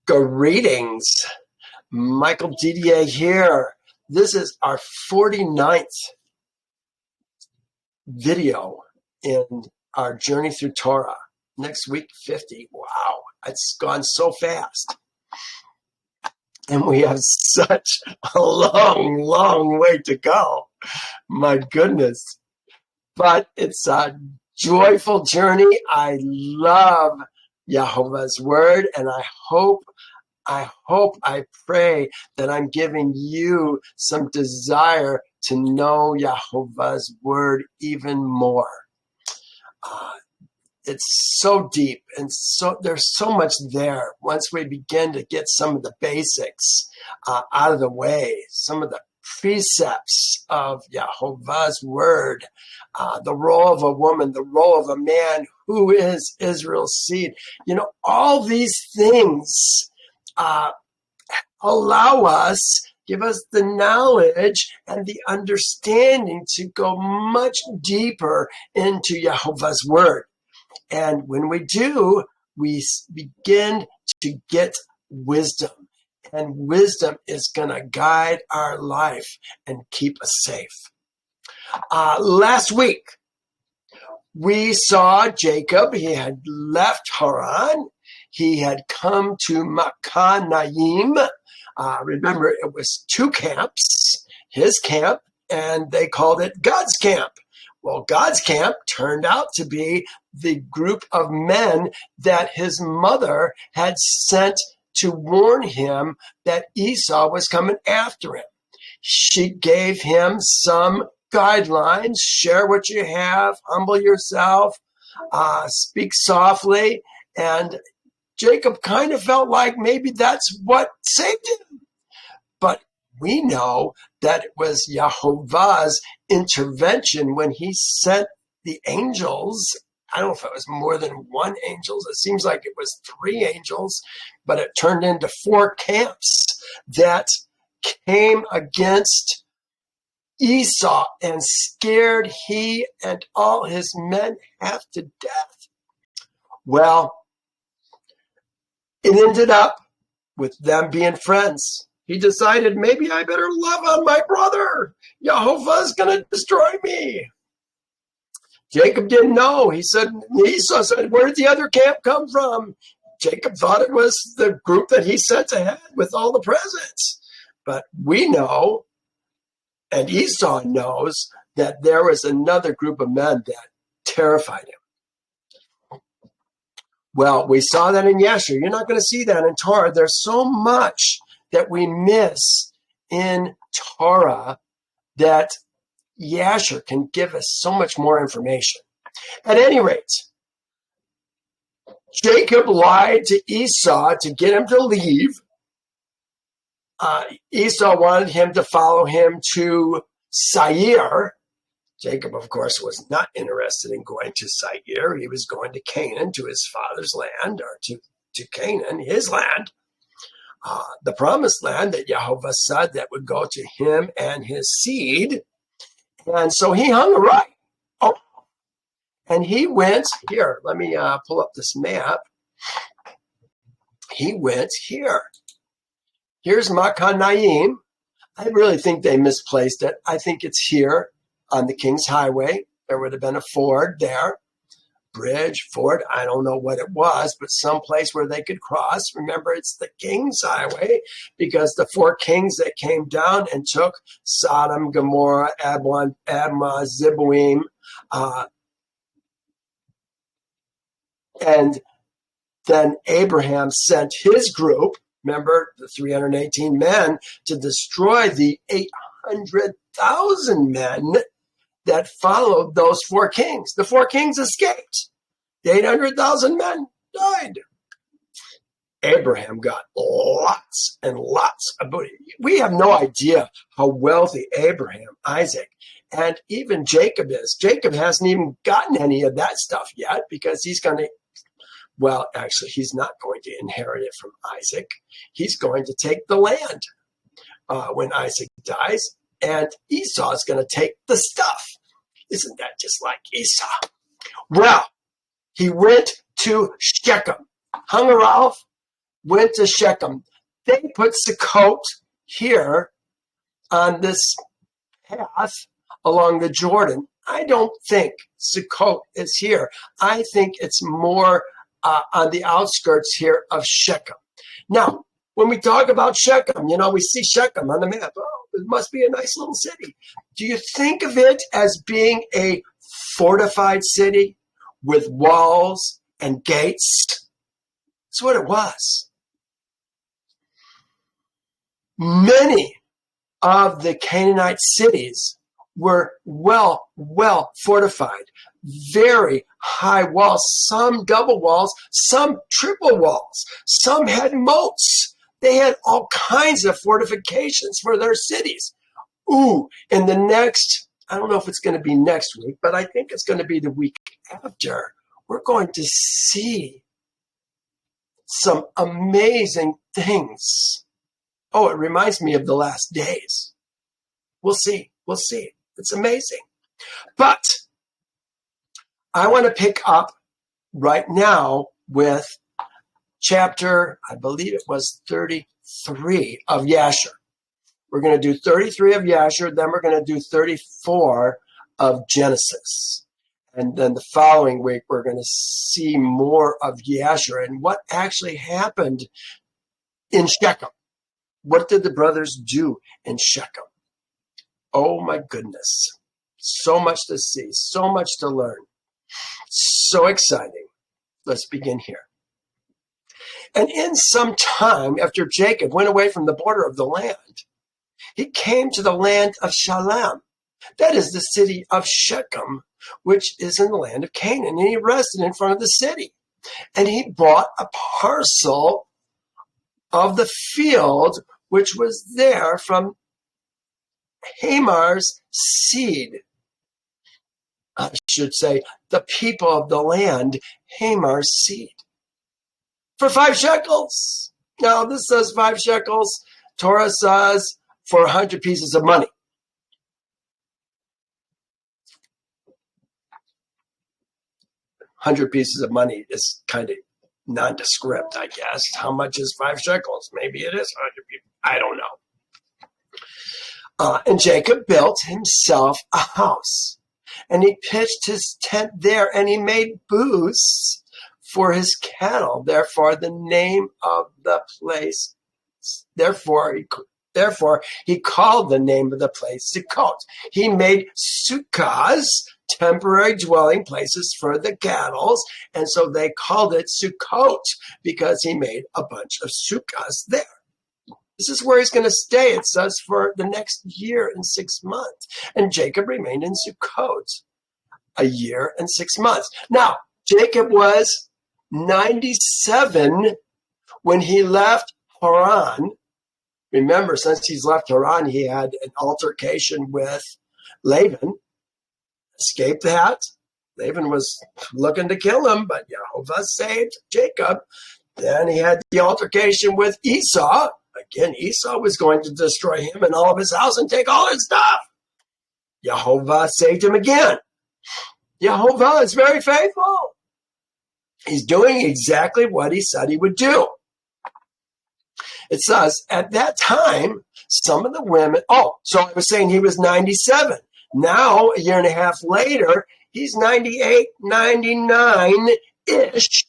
Greetings, Michael Didier here. This is our 49th video in our journey through Torah. Next week, 50. Wow, it's gone so fast. And we have such a long way to go. My goodness. But it's a joyful journey. I love Yehovah's word, and I pray that I'm giving you some desire to know Yehovah's word even more. It's so deep, and there's so much there. Once we begin to get some of the basics out of the way, some of the precepts of Yehovah's word, the role of a woman, the role of a man, who is Israel's seed. You know, all these things allow us, give us the knowledge and the understanding to go much deeper into Yehovah's word. And when we do, we begin to get wisdom. And wisdom is going to guide our life and keep us safe. Last week, we saw Jacob. He had left Haran. He had come to Makanaim. Remember, it was two camps, his camp, and they called it God's camp. Well, God's camp turned out to be the group of men that his mother had sent to warn him that Esau was coming after him. She gave him some guidelines: share what you have, humble yourself, speak softly. And Jacob kind of felt like maybe that's what saved him. But we know that it was Yehovah's intervention when he sent the angels. I don't know if it was more than one angel. It seems like it was 3 angels, but it turned into 4 camps that came against Esau and scared he and all his men half to death. Well, it ended up with them being friends. He decided, maybe I better love on my brother. Yehovah's going to destroy me. Jacob didn't know. Esau said, where did the other camp come from? Jacob thought it was the group that he sent ahead with all the presents. But we know, and Esau knows, that there was another group of men that terrified him. Well, we saw that in Yasher. You're not going to see that in Torah. There's so much that we miss in Torah that Yasher can give us so much more information. At any rate, Jacob lied to Esau to get him to leave. Esau wanted him to follow him to Seir. Jacob, of course, was not interested in going to Seir. He was going to Canaan, to his father's land, or to Canaan, his land. The promised land that Yehovah said that would go to him and his seed. And so he hung a right. Oh, and he went here. Let me pull up this map. He went here. Here's Makanaim. I really think they misplaced it. I think it's here on the King's Highway. There would have been a ford there. Bridge, ford, I don't know what it was, but someplace where they could cross. Remember, it's the King's Highway because the 4 kings that came down and took Sodom, Gomorrah, Admah, Zeboim, and then Abraham sent his group, remember, the 318 men, to destroy the 800,000 men that followed those 4 kings. The 4 kings escaped. The 800,000 men died. Abraham got lots and lots of booty. We have no idea how wealthy Abraham, Isaac, and even Jacob is. Jacob hasn't even gotten any of that stuff yet because he's going to, well, actually, he's not going to inherit it from Isaac. He's going to take the land when Isaac dies. And Esau is going to take the stuff. Isn't that just like Esau? Well, he went to Shechem, hung around, went to Shechem. They put Sukkot here on this path along the Jordan. I don't think Sukkot is here. I think it's more on the outskirts here of Shechem. Now, when we talk about Shechem, we see Shechem on the map. Oh, it must be a nice little city. Do you think of it as being a fortified city with walls and gates? That's what it was. Many of the Canaanite cities were well fortified, very high walls, some double walls, some triple walls, some had moats. They had all kinds of fortifications for their cities. In the next, I don't know if it's going to be next week, but I think it's going to be the week after, we're going to see some amazing things. Oh, it reminds me of the last days. We'll see. It's amazing. But I want to pick up right now with chapter, I believe it was 33 of Yasher. We're going to do 33 of Yasher, then we're going to do 34 of Genesis. And then the following week, we're going to see more of Yasher and what actually happened in Shechem. What did the brothers do in Shechem? Oh my goodness. So much to see, so much to learn. So exciting. Let's begin here. And in some time after Jacob went away from the border of the land, he came to the land of Shalem. That is the city of Shechem, which is in the land of Canaan. And he rested in front of the city. And he bought a parcel of the field which was there from Hamar's seed. I should say, the people of the land, Hamar's seed. For 5 shekels. Now, this says 5 shekels. Torah says for 100 pieces of money. $100 pieces of money is kind of nondescript, I guess. How much is 5 shekels? Maybe it is 100 people. I don't know. And Jacob built himself a house. And he pitched his tent there, and he made booths for his cattle. Therefore, the name of the place, therefore he called the name of the place Sukkot. He made sukkahs, temporary dwelling places for the cattle, and so they called it Sukkot because he made a bunch of sukkahs there. This is where he's going to stay, it says, for the next year and 6 months. And Jacob remained in Sukkot a year and 6 months. Now, Jacob was 97 when he left Haran. Remember, since he's left Haran, he had an altercation with Laban. Escaped that. Laban was looking to kill him, but Jehovah saved Jacob. Then he had the altercation with Esau. Again, Esau was going to destroy him and all of his house and take all his stuff. Jehovah saved him again. Jehovah is very faithful. He's doing exactly what he said he would do. It says, at that time, some of the women, so I was saying he was 97. Now, a year and a half later, he's 98, 99-ish,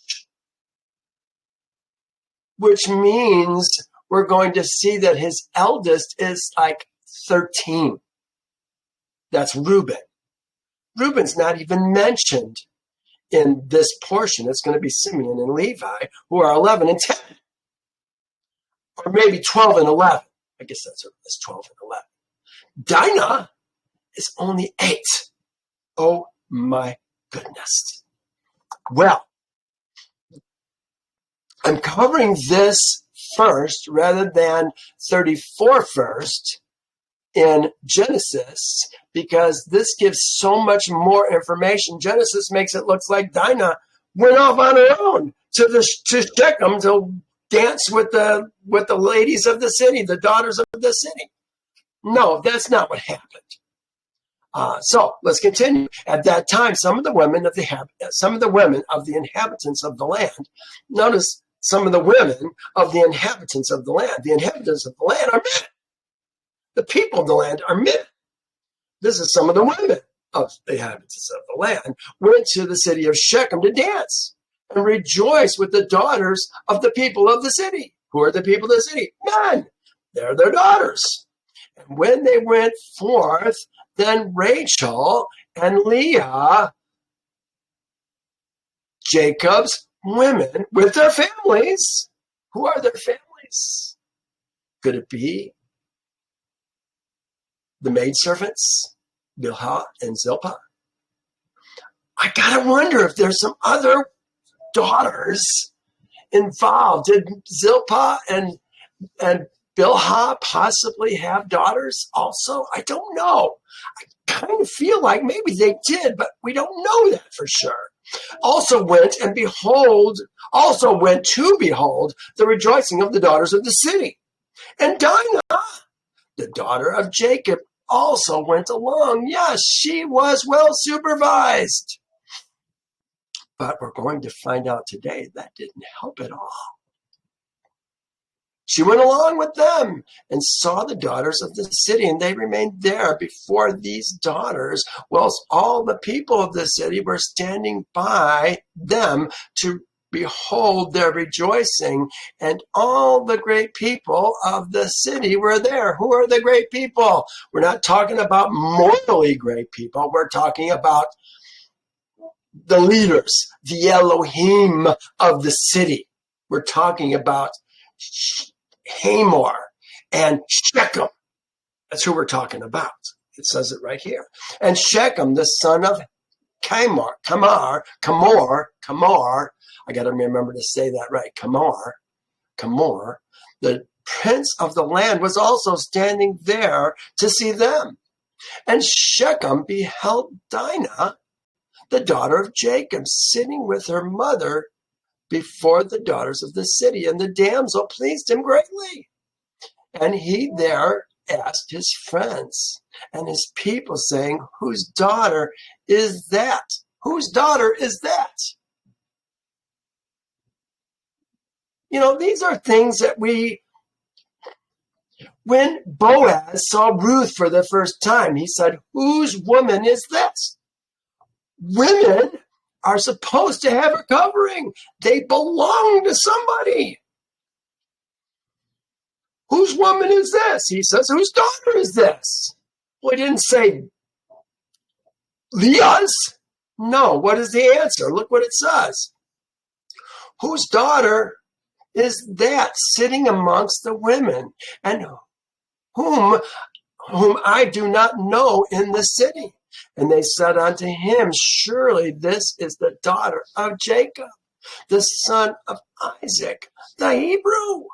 which means we're going to see that his eldest is like 13. That's Reuben. Reuben's not even mentioned in this portion. It's going to be Simeon and Levi, who are 11 and 10. Or maybe 12 and 11. I guess that's 12 and 11. Dinah is only 8. Oh my goodness. Well, I'm covering this first rather than 34 first in Genesis because this gives so much more information. Genesis makes it look like Dinah went off on her own to Shechem to dance with the ladies of the city, the daughters of the city. No, that's not what happened. So let's continue. At that time, some of the women of the inhabitants of the land. Notice some of the women of the inhabitants of the land. The inhabitants of the land are men. The people of the land are men. This is some of the women of the inhabitants of the land went to the city of Shechem to dance and rejoice with the daughters of the people of the city. Who are the people of the city? Men. They're their daughters. And when they went forth, then Rachel and Leah, Jacob's women, with their families. Who are their families? Could it be the maidservants, Bilhah and Zilpah? I gotta wonder if there's some other daughters involved. Did Zilpah and Bilhah possibly have daughters also? I don't know. I kind of feel like maybe they did, but we don't know that for sure. Also went to behold the rejoicing of the daughters of the city. And Dinah, the daughter of Jacob, also went along. Yes, she was well supervised. But we're going to find out today that didn't help at all. She went along with them and saw the daughters of the city, and they remained there before these daughters, whilst all the people of the city were standing by them to behold their rejoicing. And all the great people of the city were there. Who are the great people? We're not talking about morally great people. We're talking about the leaders, the Elohim of the city. We're talking about Hamor and Shechem. That's who we're talking about. It says it right here. And Shechem, the son of Kamor. I got to remember to say that right. Kamor, the prince of the land, was also standing there to see them. And Shechem beheld Dinah, the daughter of Jacob, sitting with her mother before the daughters of the city, and the damsel pleased him greatly. And he there asked his friends and his people, saying, whose daughter is that? Whose daughter is that? You know, these are things that when Boaz saw Ruth for the first time, he said, whose woman is this? Women are supposed to have a covering. They belong to somebody. Whose woman is this? He says, whose daughter is this? Well, he didn't say Leah's. No, what is the answer? Look what it says. Whose daughter is that sitting amongst the women, and whom I do not know in the city? And they said unto him, surely this is the daughter of Jacob, the son of Isaac, the Hebrew.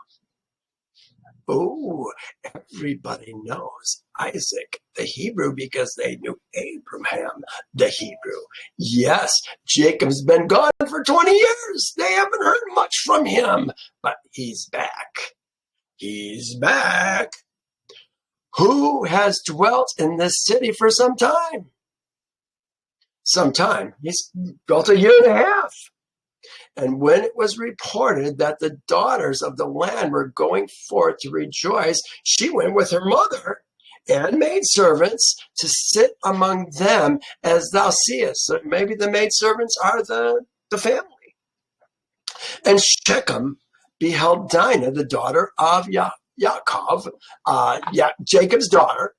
Oh, everybody knows Isaac, the Hebrew, because they knew Abraham, the Hebrew. Yes, Jacob's been gone for 20 years. They haven't heard much from him, but he's back. He's back. Who has dwelt in this city for some time? Some time. He's built a year and a half. And when it was reported that the daughters of the land were going forth to rejoice, she went with her mother and maidservants to sit among them, as thou seest. So maybe the maidservants are the family. And Shechem beheld Dinah, the daughter of Yaakov, Jacob's daughter.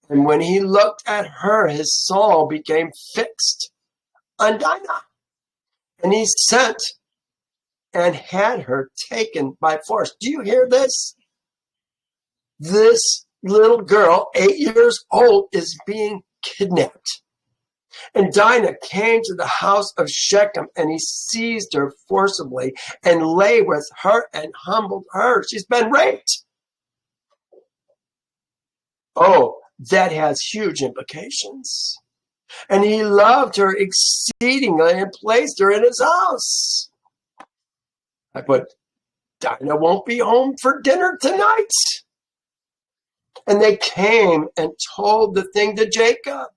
And when he looked at her, his soul became fixed on Dinah. And he sent and had her taken by force. Do you hear this? This little girl, 8 years old, is being kidnapped. And Dinah came to the house of Shechem, and he seized her forcibly and lay with her and humbled her. She's been raped. Oh, that has huge implications. And he loved her exceedingly and placed her in his house. I put, Dinah won't be home for dinner tonight. And they came and told the thing to Jacob.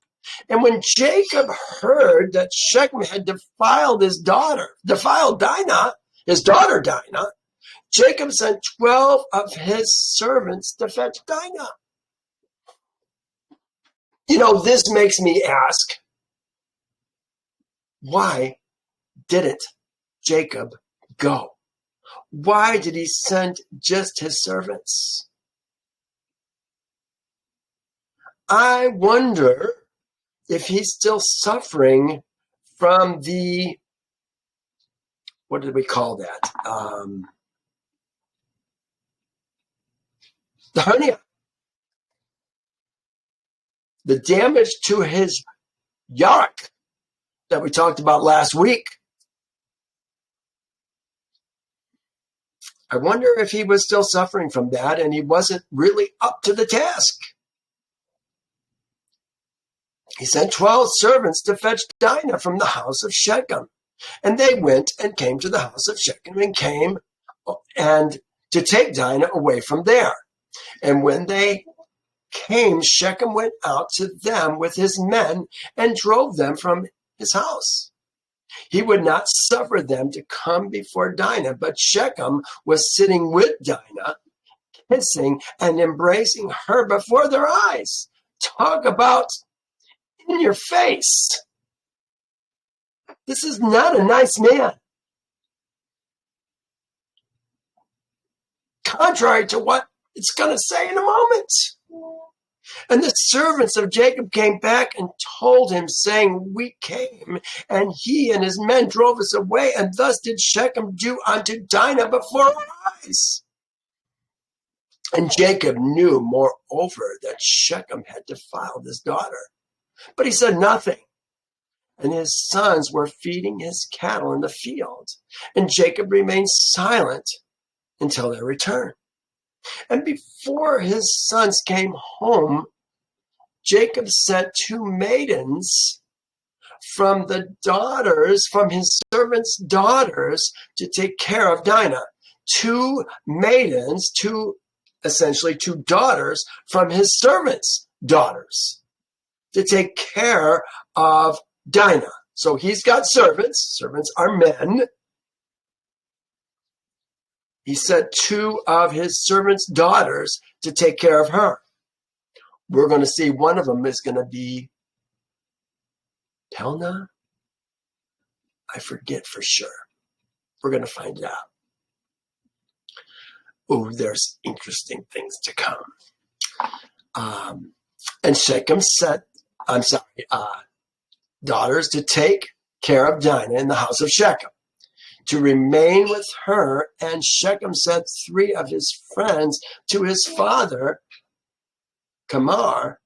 And when Jacob heard that Shechem had defiled his daughter, defiled Dinah, his daughter Dinah, Jacob sent 12 of his servants to fetch Dinah. This makes me ask, why didn't Jacob go? Why did he send just his servants? I wonder if he's still suffering from the, what did we call that? The hernia. The damage to his yark that we talked about last week. I wonder if he was still suffering from that and he wasn't really up to the task. He sent 12 servants to fetch Dinah from the house of Shechem. And they went and came to the house of Shechem and came and to take Dinah away from there. And when they came, Shechem went out to them with his men and drove them from his house. He would not suffer them to come before Dinah, but Shechem was sitting with Dinah, kissing and embracing her before their eyes. Talk about in your face. This is not a nice man. Contrary to what it's going to say in a moment. And the servants of Jacob came back and told him, saying, we came, and he and his men drove us away, and thus did Shechem do unto Dinah before our eyes. And Jacob knew, moreover, that Shechem had defiled his daughter. But he said nothing. And his sons were feeding his cattle in the field. And Jacob remained silent until their return. And before his sons came home, Jacob sent 2 maidens from his servants' daughters to take care of Dinah. 2 maidens, essentially 2 daughters from his servants' daughters to take care of Dinah. So he's got servants. Servants are men. He sent 2 of his servants' daughters to take care of her. We're going to see one of them is going to be Pelna. I forget for sure. We're going to find it out. Oh, there's interesting things to come. And Shechem sent, daughters to take care of Dinah in the house of Shechem, to remain with her. And Shechem sent 3 of his friends to his father, Kamar,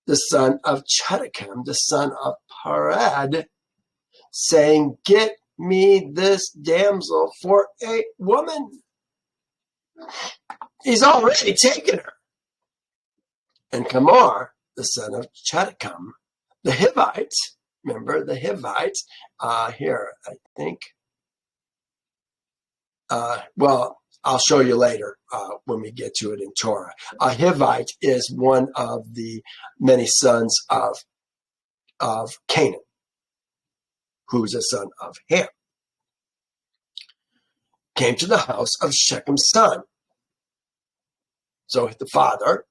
the son of Shechem, the son of Parad, saying, get me this damsel for a woman. He's already taken her. And Kamar, the son of Shechem, the Hivite, remember the Hivite, here, I think, I'll show you later when we get to it in Torah. A Hivite is one of the many sons of Canaan, who's a son of Ham. Came to the house of Shechem's son. So the father,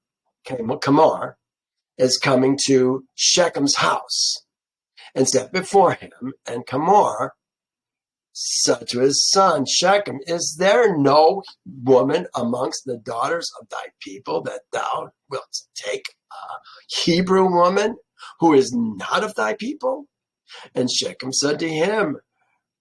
Kamar, is coming to Shechem's house and set before him. And Kamar said to his son Shechem, is there no woman amongst the daughters of thy people that thou wilt take a Hebrew woman who is not of thy people? And Shechem said to him,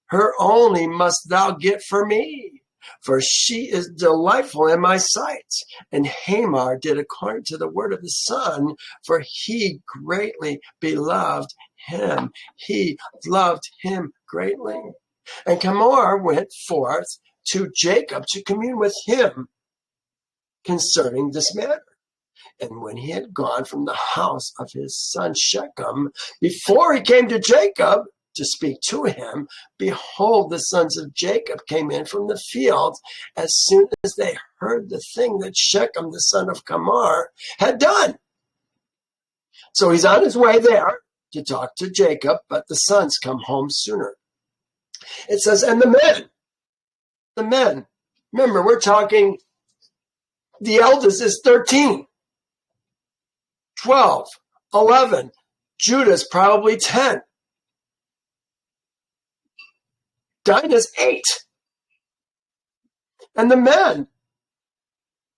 her only must thou get for me, for she is delightful in my sight. And Hamor did according to the word of the son, for he greatly beloved him. He loved him greatly. And Kamar went forth to Jacob to commune with him concerning this matter. And when he had gone from the house of his son Shechem, before he came to Jacob to speak to him, behold, the sons of Jacob came in from the field as soon as they heard the thing that Shechem, the son of Kamar, had done. So he's on his way there to talk to Jacob, but the sons come home sooner. It says, and the men, remember, we're talking, the eldest is 13, 12, 11. Judah's probably 10. Dinah's 8. And the men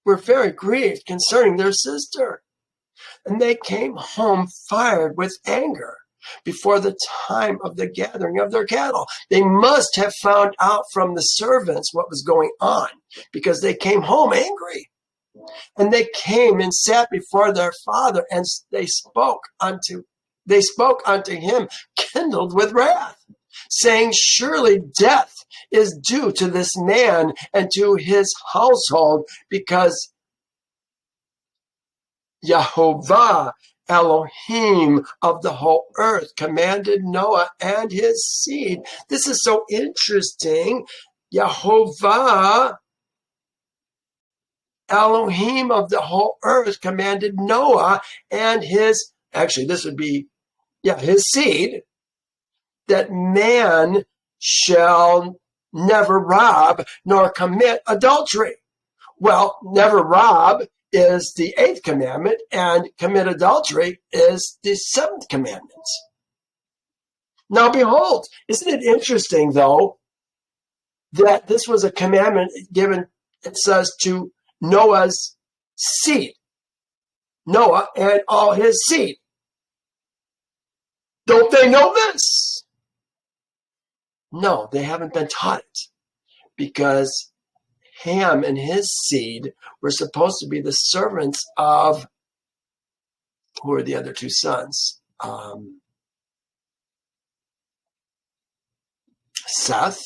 were very grieved concerning their sister. And they came home fired with anger before the time of the gathering of their cattle. They must have found out from the servants what was going on, because they came home angry. And they came and sat before their father, and they spoke unto him, kindled with wrath, saying, surely death is due to this man and to his household, because Yehovah Elohim of the whole earth commanded Noah and his seed. This is so interesting. Yehovah Elohim of the whole earth commanded Noah and his, actually this would be, his seed, that man shall never rob nor commit adultery. Well, never rob is the 8th commandment, and commit adultery is the 7th commandment. Now behold, isn't it interesting though, that this was a commandment given, it says, to Noah's seed. Noah and all his seed. Don't they know this? No, they haven't been taught it, because Ham and his seed were supposed to be the servants of, who are the other two sons? Seth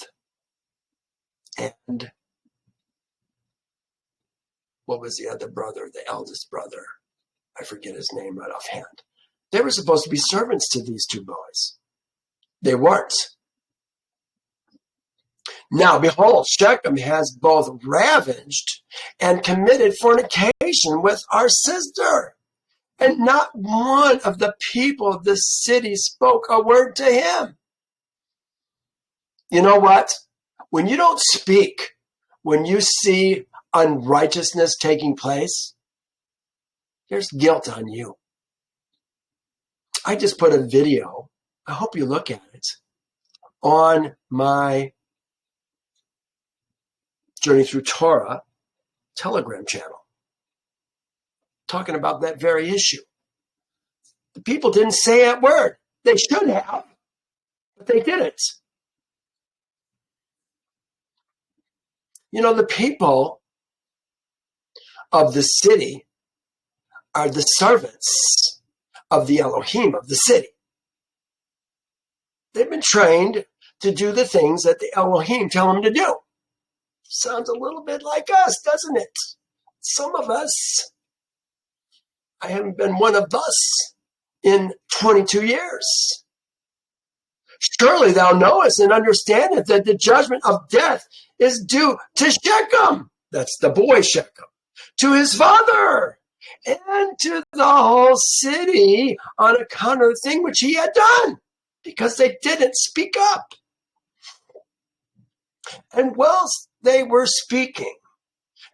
and what was the other brother, the eldest brother? I forget his name right offhand. They were supposed to be servants to these two boys. They weren't. Now, behold, Shechem has both ravaged and committed fornication with our sister. And not one of the people of the city spoke a word to him. You know what? When you don't speak, when you see unrighteousness taking place, there's guilt on you. I just put a video, I hope you look at it, on my Journey Through Torah Telegram channel, talking about that very issue. The people didn't say that word. They should have, but they didn't. You know, the people of the city are the servants of the Elohim of the city. They've been trained to do the things that the Elohim tell them to do. Sounds a little bit like us, doesn't it? Some of us, I haven't been one of us in 22 years. Surely thou knowest and understandest that the judgment of death is due to Shechem. That's the boy Shechem. To his father and to the whole city on account of the thing which he had done, because they didn't speak up. And whilst they were speaking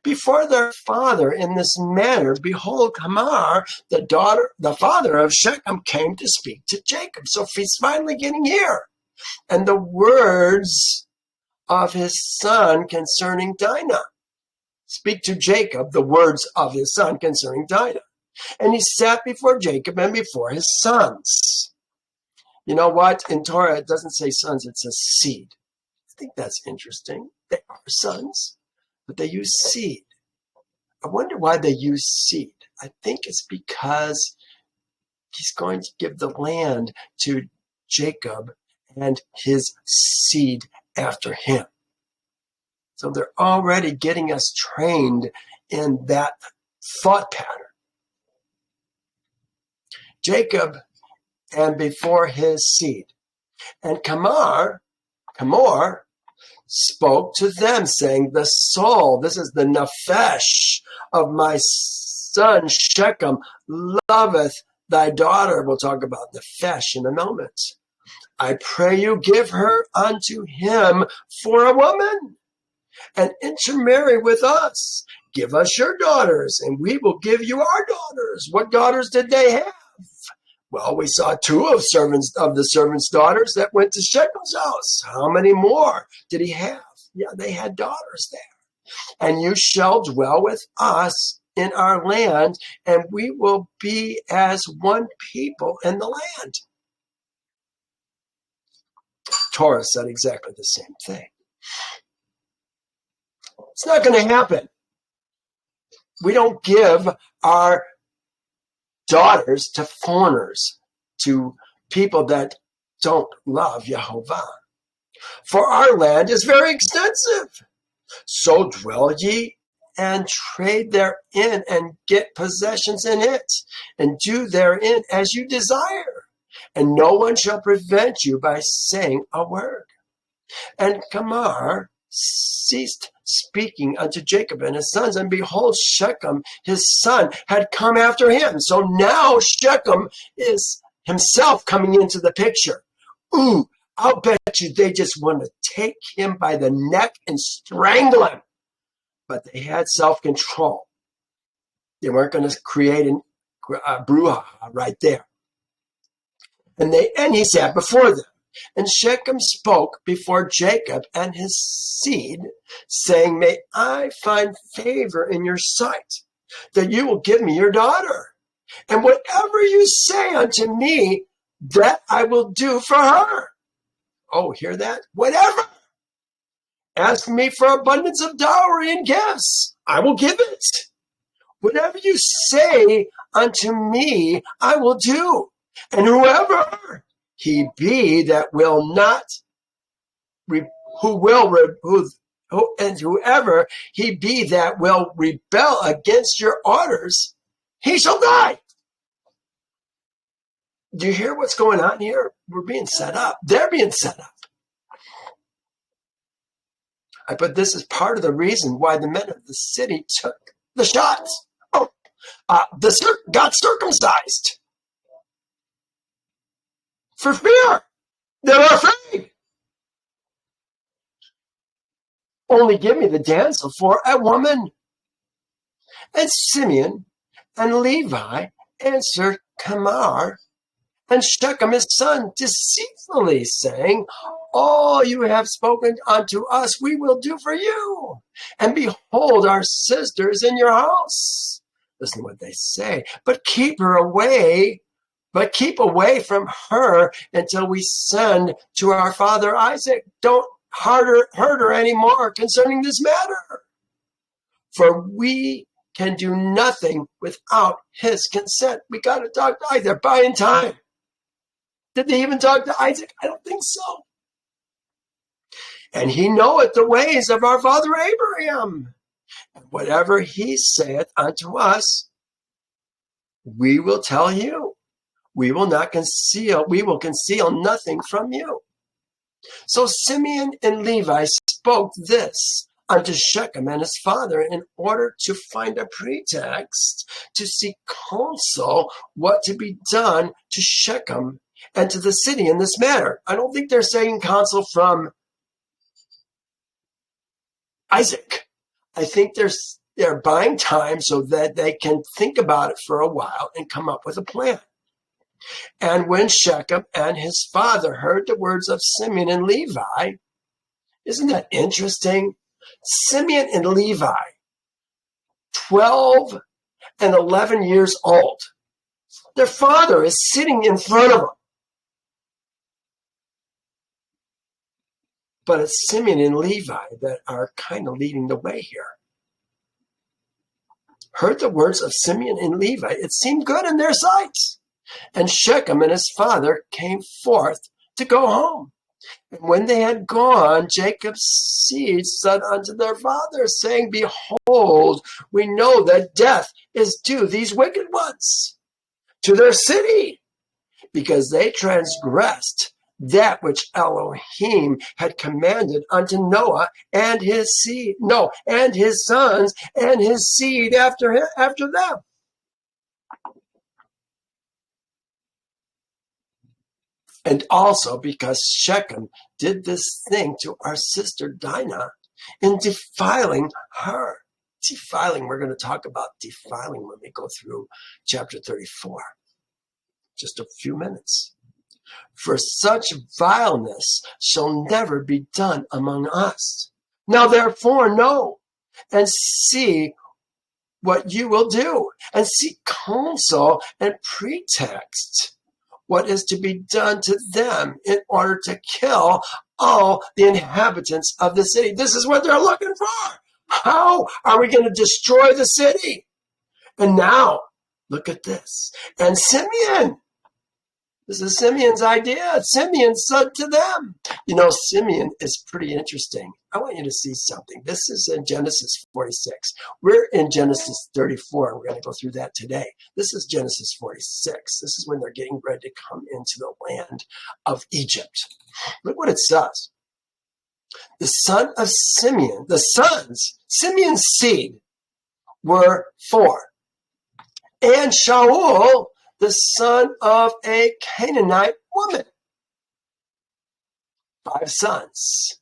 before their father in this manner, behold, Tamar, the father of Shechem, came to speak to Jacob. So he's finally getting here. And the words of his son concerning Dinah. Speak to Jacob the words of his son concerning Dinah. And he sat before Jacob and before his sons. You know what? In Torah, it doesn't say sons, it says seed. I think that's interesting. They are sons, but they use seed. I wonder why they use seed. I think it's because he's going to give the land to Jacob and his seed after him. So they're already getting us trained in that thought pattern. Jacob and before his seed. And Hamor spoke to them, saying, the soul, this is the nefesh of my son Shechem, loveth thy daughter. We'll talk about nefesh in a moment. I pray you give her unto him for a woman, and intermarry with us. Give us your daughters, and we will give you our daughters. What daughters did they have? Well, we saw two of the servants' daughters that went to Shechem's house. How many more did he have? Yeah, they had daughters there. And you shall dwell with us in our land, and we will be as one people in the land. Torah said exactly the same thing. It's not going to happen. We don't give our daughters to foreigners, to people that don't love Yehovah. For our land is very extensive. So dwell ye and trade therein, and get possessions in it, and do therein as you desire. And no one shall prevent you by saying a word. And Tamar ceased speaking unto Jacob and his sons, and behold, Shechem, his son, had come after him. So now Shechem is himself coming into the picture. Ooh, I'll bet you they just want to take him by the neck and strangle him. But they had self-control. They weren't going to create a brouhaha right there. And he sat before them. And Shechem spoke before Jacob and his seed, saying, May I find favor in your sight, that you will give me your daughter. And whatever you say unto me, that I will do for her. Oh, hear that? Whatever. Ask me for abundance of dowry and gifts. I will give it. Whatever you say unto me, I will do. And whoever he be that will not, and whoever he be that will rebel against your orders, he shall die. Do you hear what's going on here? We're being set up. They're being set up. But this is part of the reason why the men of the city took the shots. Got circumcised. For fear. They're afraid. Only give me the damsel for a woman. And Simeon and Levi answered Tamar and Shechem his son deceitfully, saying, All you have spoken unto us we will do for you. And behold, our sister is in your house. Listen to what they say. But keep away from her until we send to our father Isaac. Don't hurt her anymore concerning this matter. For we can do nothing without his consent. We got to talk to Isaac. They're buying time. Did they even talk to Isaac? I don't think so. And he knoweth the ways of our father Abraham. And whatever he saith unto us, we will tell you. We will conceal nothing from you. So Simeon and Levi spoke this unto Shechem and his father in order to find a pretext to seek counsel what to be done to Shechem and to the city in this matter. I don't think they're saying counsel from Isaac. I think they're buying time so that they can think about it for a while and come up with a plan. And when Shechem and his father heard the words of Simeon and Levi, isn't that interesting? Simeon and Levi, 12 and 11 years old. Their father is sitting in front of them. But it's Simeon and Levi that are kind of leading the way here. Heard the words of Simeon and Levi. It seemed good in their sights. And Shechem and his father came forth to go home. And when they had gone, Jacob's seed said unto their father, saying, Behold, we know that death is due these wicked ones to their city, because they transgressed that which Elohim had commanded unto Noah and his seed, and his sons and his seed after them. And also because Shechem did this thing to our sister Dinah in defiling her. Defiling, we're going to talk about defiling when we go through chapter 34. Just a few minutes. For such vileness shall never be done among us. Now therefore know and see what you will do, and seek counsel and pretext what is to be done to them in order to kill all the inhabitants of the city. This is what they're looking for. How are we going to destroy the city? And now, look at this. And Simeon, this is Simeon's idea. Simeon said to them. You know, Simeon is pretty interesting. I want you to see something. This is in Genesis 46. We're in Genesis 34, and we're going to go through that today. This is Genesis 46. This is when they're getting ready to come into the land of Egypt. Look what it says. The son of Simeon, Simeon's seed were 4. And Shaul, the son of a Canaanite woman. 5 sons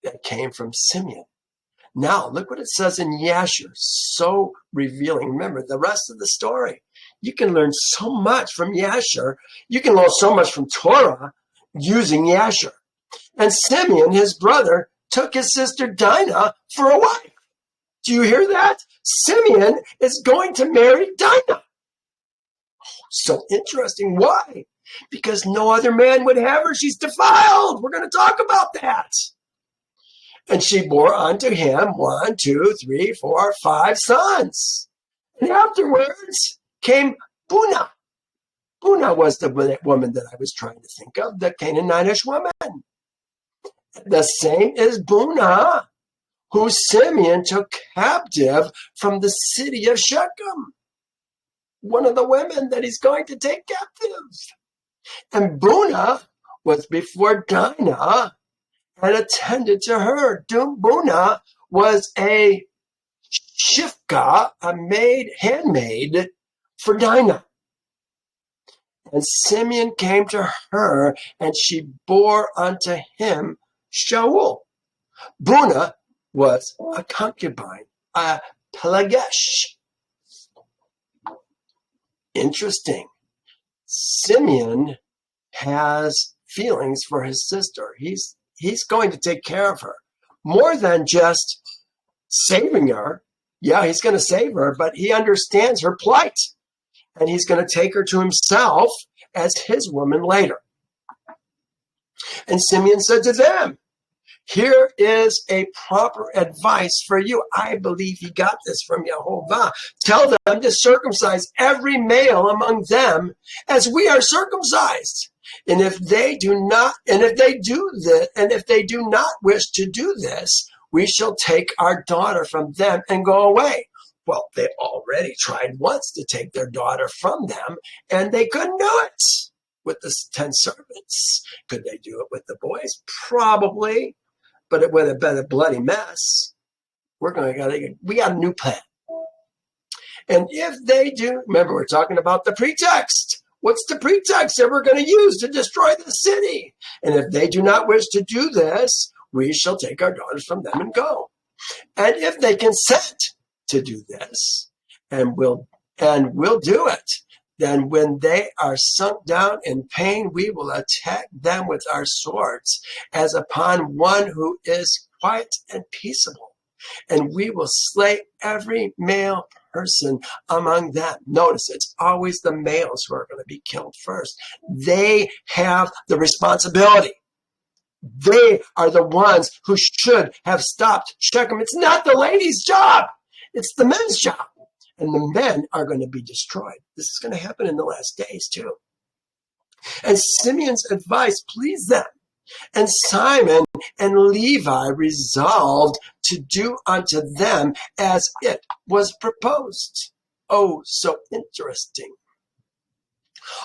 that came from Simeon. Now, look what it says in Yasher. So revealing. Remember, the rest of the story. You can learn so much from Yasher. You can learn so much from Torah using Yasher. And Simeon, his brother, took his sister Dinah for a wife. Do you hear that? Simeon is going to marry Dinah. So interesting. Why? Because no other man would have her. She's defiled. We're going to talk about that. And she bore unto him 1, 2, 3, 4, 5 sons. And afterwards came Bunah. Bunah was the woman that I was trying to think of, the Canaanitish woman. The same is Bunah, who Simeon took captive from the city of Shechem. One of the women that he's going to take captive. And Bunah was before Dinah and attended to her. Bunah was a shifka, a handmaid for Dinah. And Simeon came to her, and she bore unto him Shaul. Bunah was a concubine, a pelagesh. Interesting. Simeon has feelings for his sister. He's going to take care of her. More than just saving her. Yeah, he's going to save her, but he understands her plight. And he's going to take her to himself as his woman later. And Simeon said to them, here is a proper advice for you. I believe he got this from Yehovah. Tell them to circumcise every male among them as we are circumcised. And if they do not wish to do this, we shall take our daughter from them and go away. Well, they already tried once to take their daughter from them, and they couldn't do it with the 10 servants. Could they do it with the boys? Probably. But it would have been a bloody mess. We got a new plan. And if they do, remember, we're talking about the pretext. What's the pretext that we're going to use to destroy the city? And if they do not wish to do this, we shall take our daughters from them and go. And if they consent to do this, and we'll do it, then when they are sunk down in pain, we will attack them with our swords as upon one who is quiet and peaceable. And we will slay every male person among them. Notice it's always the males who are going to be killed first. They have the responsibility. They are the ones who should have stopped Shechem. It's not the ladies' job. It's the men's job. And the men are going to be destroyed. This is going to happen in the last days too. And Simeon's advice pleased them. And Simon and Levi resolved to do unto them as it was proposed. Oh, so interesting.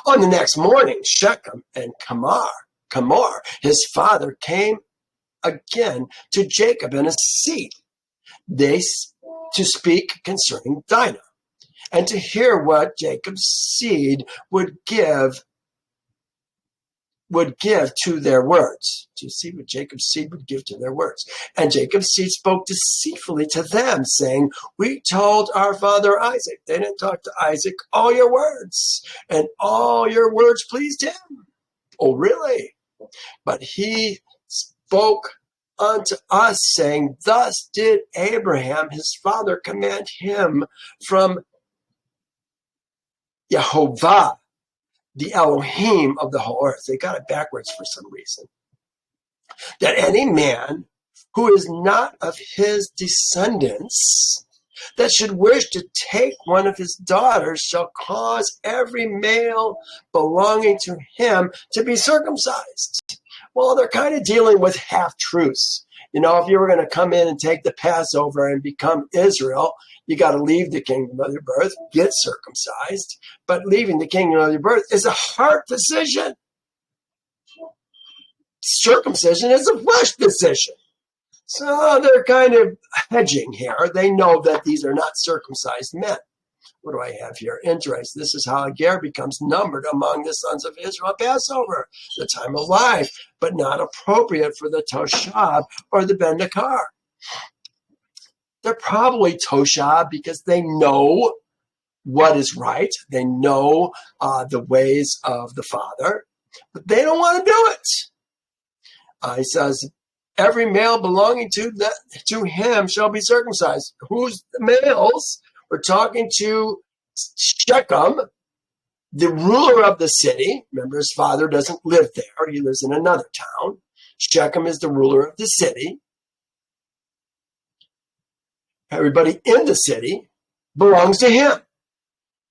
On the next morning, Shechem and Hamor, his father, came again to Jacob and his seed. They to speak concerning Dinah, and to hear what Jacob's seed would give would give to their words. Do you see what Jacob's seed would give to their words? And Jacob's seed spoke deceitfully to them, saying, we told our father Isaac. They didn't talk to Isaac, all your words, and all your words pleased him. Oh, really? But he spoke unto us, saying, thus did Abraham, his father, command him from Yehovah, the Elohim of the whole earth. They got it backwards for some reason. That any man who is not of his descendants that should wish to take one of his daughters shall cause every male belonging to him to be circumcised. Well, they're kind of dealing with half-truths. You know, if you were going to come in and take the Passover and become Israel, you got to leave the kingdom of your birth, get circumcised. But leaving the kingdom of your birth is a heart decision. Circumcision is a flesh decision. So they're kind of hedging here. They know that these are not circumcised men. What do I have here? Interest. This is how a ger becomes numbered among the sons of Israel at Passover, the time of life, but not appropriate for the Toshab or the Ben Dakar. They're probably Toshab because they know what is right. They know the ways of the Father, but they don't want to do it. He says, every male belonging to him shall be circumcised. Who's the males? We're talking to Shechem, the ruler of the city. Remember, his father doesn't live there. He lives in another town. Shechem is the ruler of the city. Everybody in the city belongs to him.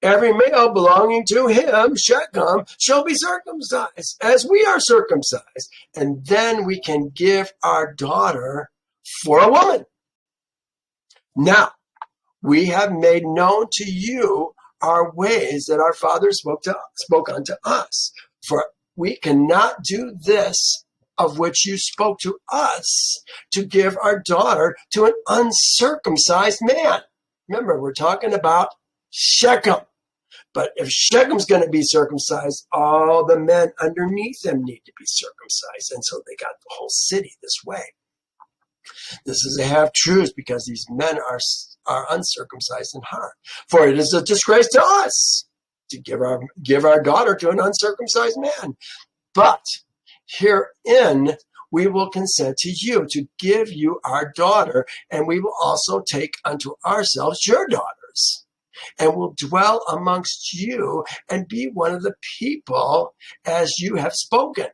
Every male belonging to him, Shechem, shall be circumcised, as we are circumcised. And then we can give our daughter for a woman. Now, we have made known to you our ways that our father spoke unto us. For we cannot do this of which you spoke to us, to give our daughter to an uncircumcised man. Remember, we're talking about Shechem. But if Shechem's going to be circumcised, all the men underneath them need to be circumcised. And so they got the whole city this way. This is a half-truth because these men are uncircumcised in heart. For it is a disgrace to us to give our daughter to an uncircumcised man. But herein we will consent to you to give you our daughter, and we will also take unto ourselves your daughters, and will dwell amongst you and be one of the people as you have spoken.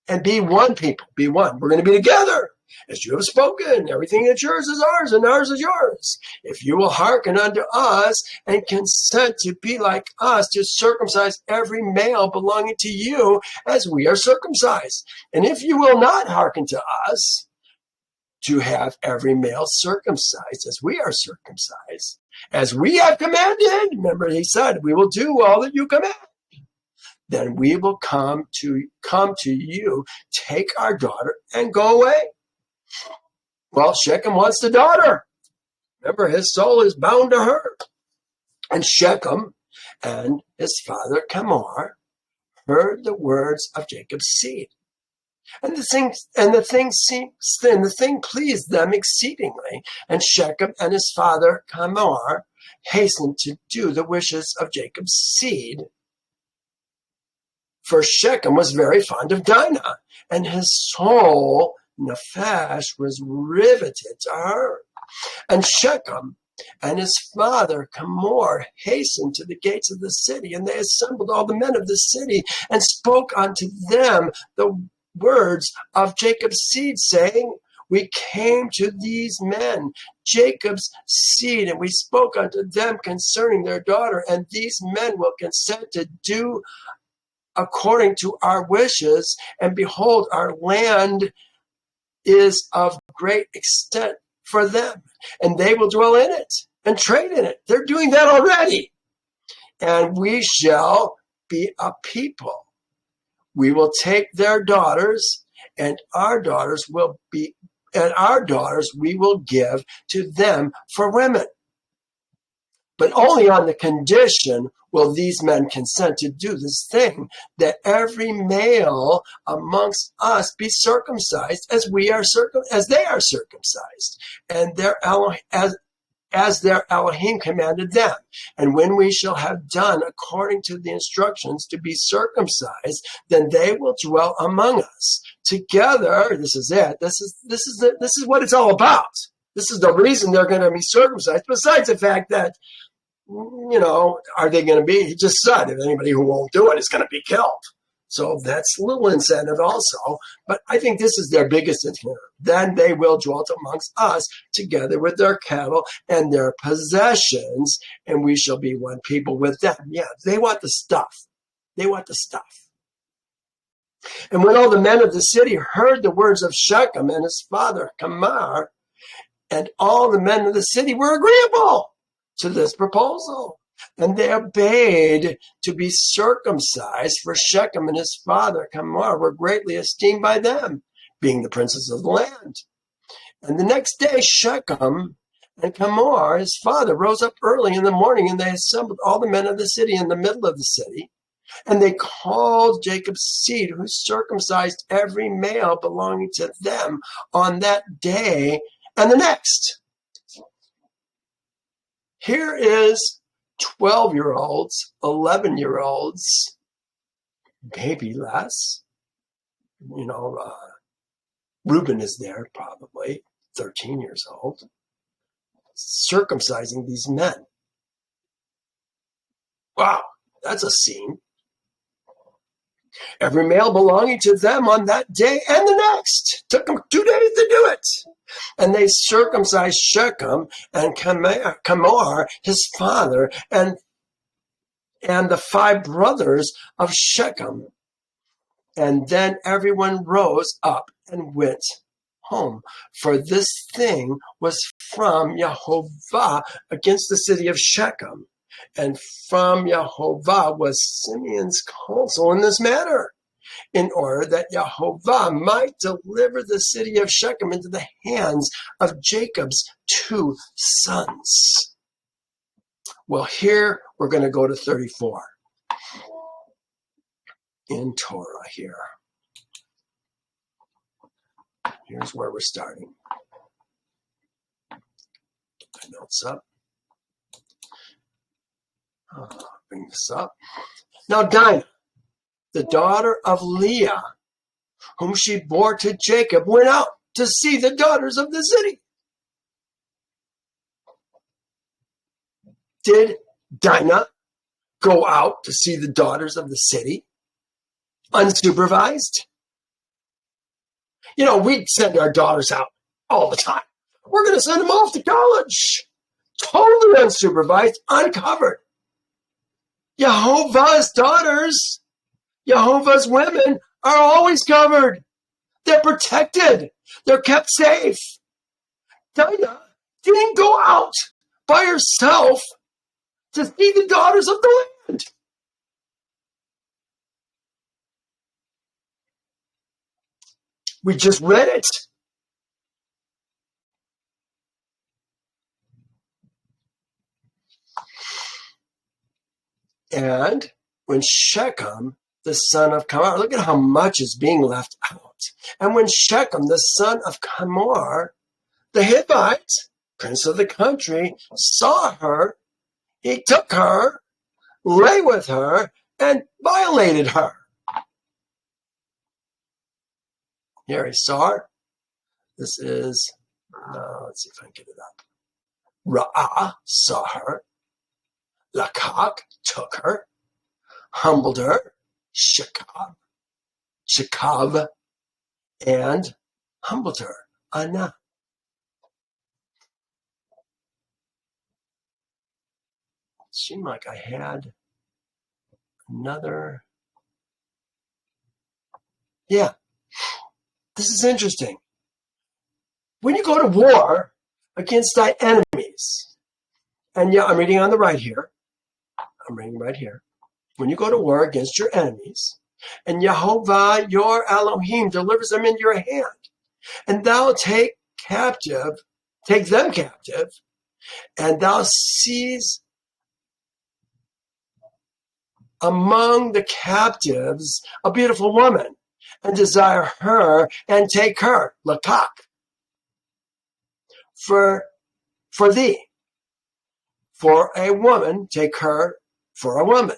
And be one people, be one. We're going to be together. As you have spoken, everything that's yours is ours, and ours is yours. If you will hearken unto us and consent to be like us, to circumcise every male belonging to you as we are circumcised. And if you will not hearken to us, to have every male circumcised as we are circumcised, as we have commanded. Remember, he said, we will do all that you command. Then we will come to you, take our daughter, and go away. Well, Shechem wants the daughter. Remember, his soul is bound to her. And Shechem and his father Hamor heard the words of Jacob's seed. And the thing pleased them exceedingly. And Shechem and his father Hamor hastened to do the wishes of Jacob's seed. For Shechem was very fond of Dinah, and his soul, Nephesh, was riveted to her. And Shechem and his father Hamor hastened to the gates of the city, and they assembled all the men of the city, and spoke unto them the words of Jacob's seed, saying, we came to these men, Jacob's seed, and we spoke unto them concerning their daughter, and these men will consent to do according to our wishes. And behold, our land is of great extent for them, and they will dwell in it and trade in it. They're doing that already. And we shall be a people. We will take their daughters, and our daughters we will give to them for women. but only on the condition will these men consent to do this thing, that every male amongst us be circumcised as they are circumcised, and as their Elohim commanded them. And when we shall have done according to the instructions to be circumcised, then they will dwell among us together. This is it. This is what it's all about. This is the reason they're going to be circumcised, besides the fact that, are they going to be? He just said, if anybody who won't do it is going to be killed. So that's a little incentive also. But I think this is their biggest incentive. Then they will dwell amongst us together with their cattle and their possessions, and we shall be one people with them. Yeah, they want the stuff. They want the stuff. And when all the men of the city heard the words of Shechem and his father Hamor, and all the men of the city were agreeable to this proposal, and they obeyed to be circumcised, for Shechem and his father Hamor were greatly esteemed by them, being the princes of the land. And the next day Shechem and Hamor, his father, rose up early in the morning, and they assembled all the men of the city in the middle of the city. And they called Jacob's seed, who circumcised every male belonging to them on that day and the next. Here is 12-year-olds, 11-year-olds, maybe less. Reuben is there, probably 13 years old, circumcising these men. Wow, that's a scene. Every male belonging to them on that day and the next. Took them 2 days to do it. And they circumcised Shechem and Hamor, his father, and the 5 brothers of Shechem. And then everyone rose up and went home. For this thing was from Yehovah against the city of Shechem. And from Yehovah was Simeon's counsel in this matter, in order that Yehovah might deliver the city of Shechem into the hands of Jacob's 2 sons. Well, here we're going to go to 34 in Torah here. Here's where we're starting. Get my notes up. Bring this up. Now Dinah, the daughter of Leah, whom she bore to Jacob, went out to see the daughters of the city. Did Dinah go out to see the daughters of the city unsupervised? We send our daughters out all the time. We're going to send them off to college. Totally unsupervised, uncovered. Yehovah's daughters, Yehovah's women are always covered. They're protected. They're kept safe. Dinah didn't go out by herself to see the daughters of the land. We just read it. And when Shechem, the son of Hamor, look at how much is being left out. And when Shechem, the son of Hamor, the Hittite, prince of the country, saw her, he took her, lay with her, and violated her. Here he saw her. This is, let's see if I can get it up. Ra'ah saw her. Lakak took her, humbled her, Shekav, and humbled her, Anah. It seemed like I had another. Yeah, this is interesting. When you go to war against thy enemies, and yeah, I'm reading on the right here. I'm reading right here. When you go to war against your enemies, and Yehovah, your Elohim, delivers them into your hand, and thou take them captive, and thou seize among the captives a beautiful woman, and desire her, and take her, lakak, for thee. For a woman, take her for a woman.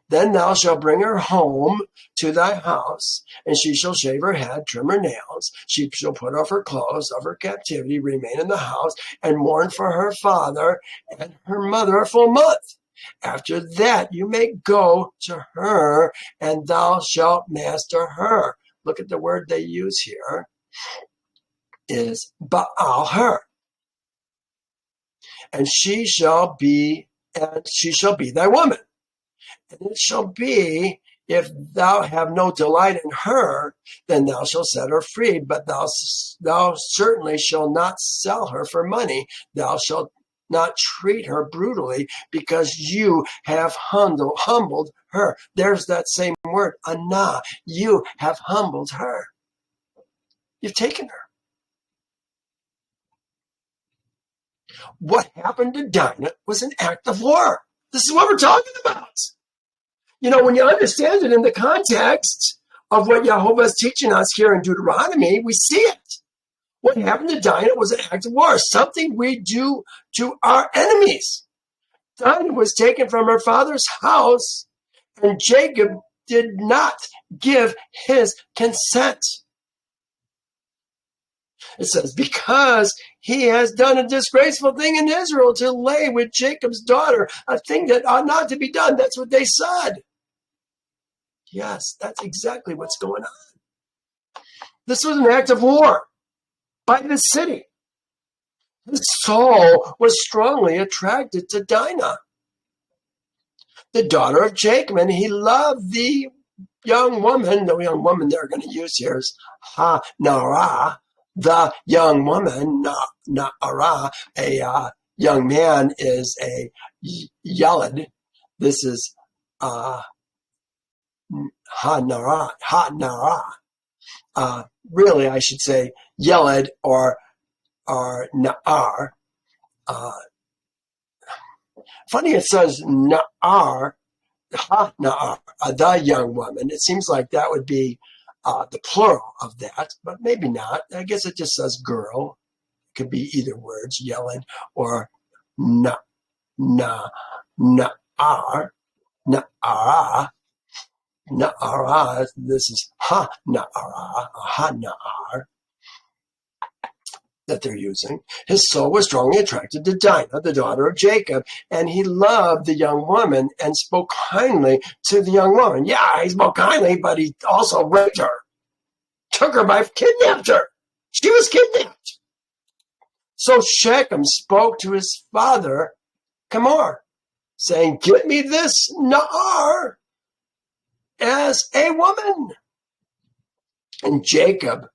Then thou shalt bring her home to thy house, and she shall shave her head, trim her nails. She shall put off her clothes of her captivity, remain in the house, and mourn for her father and her mother a full month. After that you may go to her, and thou shalt master her. Look at the word they use here, is Baal her. And she shall be thy woman. And it shall be, if thou have no delight in her, then thou shalt set her free, but thou certainly shalt not sell her for money. Thou shalt not treat her brutally, because you have humbled her. There's that same word, anah. You have humbled her. You've taken her. What happened to Dinah was an act of war. This is what we're talking about. You know, when you understand it in the context of what Yehovah is teaching us here in Deuteronomy, we see it. What happened to Dinah was an act of war, something we do to our enemies. Dinah was taken from her father's house, and Jacob did not give his consent. It says, because he has done a disgraceful thing in Israel to lay with Jacob's daughter, a thing that ought not to be done. That's what they said. Yes, that's exactly what's going on. This was an act of war by the city. His soul was strongly attracted to Dinah, the daughter of Jacob, and he loved the young woman. The young woman they're going to use here is Ha-Narah, the young woman, Na'ara. A young man is a Yeled. This is Ha-Narah. Really, I should say Yeled or Na'ar. Funny, it says Na'ar, Ha-Na'ar, the young woman. It seems like that would be the plural of that, but maybe not. I guess it just says girl. It could be either words, Yeled or Na'ar, Na'ara. Na'ara, this is Ha-Na'ar, that they're using. His soul was strongly attracted to Dinah, the daughter of Jacob, and he loved the young woman and spoke kindly to the young woman. Yeah, he spoke kindly, but he also raped her, took her kidnapped her. She was kidnapped. So Shechem spoke to his father, Hamor, saying, get me this Na'ar as a woman. And Jacob